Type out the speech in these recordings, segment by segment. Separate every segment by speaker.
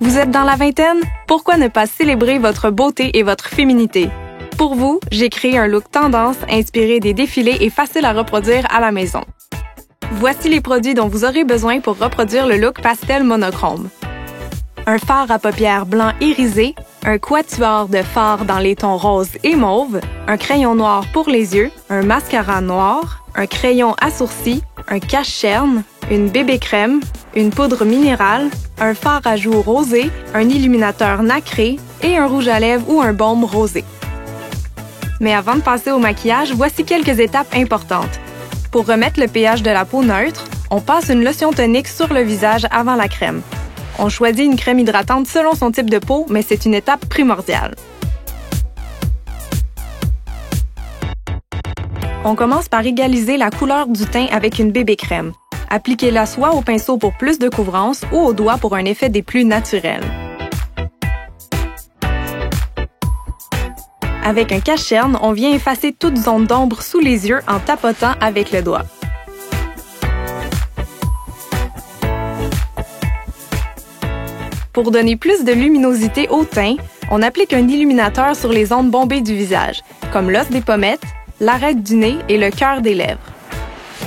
Speaker 1: Vous êtes dans la vingtaine? Pourquoi ne pas célébrer votre beauté et votre féminité? Pour vous, j'ai créé un look tendance inspiré des défilés et facile à reproduire à la maison. Voici les produits dont vous aurez besoin pour reproduire le look pastel monochrome. Un fard à paupières blanc irisé, un quatuor de fards dans les tons rose et mauve, un crayon noir pour les yeux, un mascara noir, un crayon à sourcils, un cache-cerne, une bébé crème, une poudre minérale, un fard à joues rosé, un illuminateur nacré et un rouge à lèvres ou un baume rosé. Mais avant de passer au maquillage, voici quelques étapes importantes. Pour remettre le pH de la peau neutre, on passe une lotion tonique sur le visage avant la crème. On choisit une crème hydratante selon son type de peau, mais c'est une étape primordiale. On commence par égaliser la couleur du teint avec une bébé crème. Appliquez-la soit au pinceau pour plus de couvrance ou au doigt pour un effet des plus naturels. Avec un cache-cerne, on vient effacer toute zone d'ombre sous les yeux en tapotant avec le doigt. Pour donner plus de luminosité au teint, on applique un illuminateur sur les zones bombées du visage, comme l'os des pommettes, l'arête du nez et le cœur des lèvres.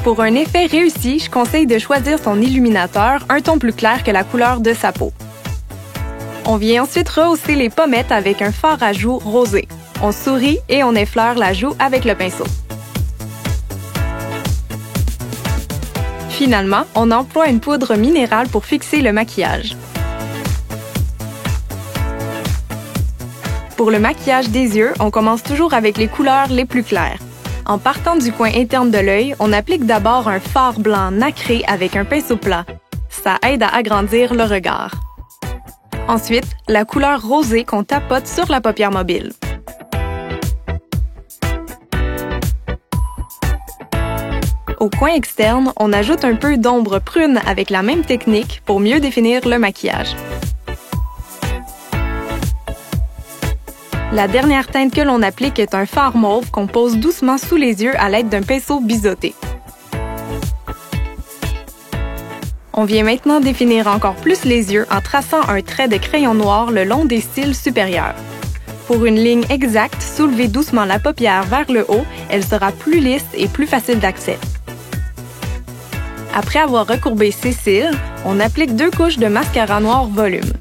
Speaker 1: Pour un effet réussi, je conseille de choisir son illuminateur un ton plus clair que la couleur de sa peau. On vient ensuite rehausser les pommettes avec un fard à joues rosé. On sourit et on effleure la joue avec le pinceau. Finalement, on emploie une poudre minérale pour fixer le maquillage. Pour le maquillage des yeux, on commence toujours avec les couleurs les plus claires. En partant du coin interne de l'œil, on applique d'abord un fard blanc nacré avec un pinceau plat. Ça aide à agrandir le regard. Ensuite, la couleur rosée qu'on tapote sur la paupière mobile. Au coin externe, on ajoute un peu d'ombre prune avec la même technique pour mieux définir le maquillage. La dernière teinte que l'on applique est un fard mauve qu'on pose doucement sous les yeux à l'aide d'un pinceau biseauté. On vient maintenant définir encore plus les yeux en traçant un trait de crayon noir le long des cils supérieurs. Pour une ligne exacte, soulevez doucement la paupière vers le haut, elle sera plus lisse et plus facile d'accès. Après avoir recourbé ses cils, on applique 2 couches de mascara noir volume.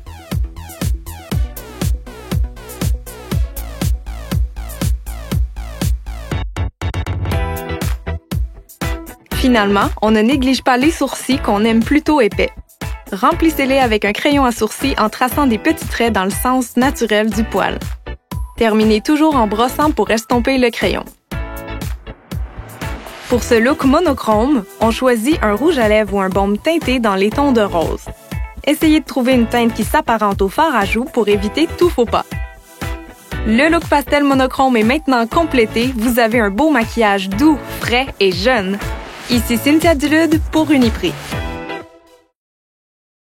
Speaker 1: Finalement, on ne néglige pas les sourcils qu'on aime plutôt épais. Remplissez-les avec un crayon à sourcils en traçant des petits traits dans le sens naturel du poil. Terminez toujours en brossant pour estomper le crayon. Pour ce look monochrome, on choisit un rouge à lèvres ou un baume teinté dans les tons de rose. Essayez de trouver une teinte qui s'apparente au fard à joues pour éviter tout faux pas. Le look pastel monochrome est maintenant complété, vous avez un beau maquillage doux, frais et jeune. Ici Cynthia Dulude pour Uniprix.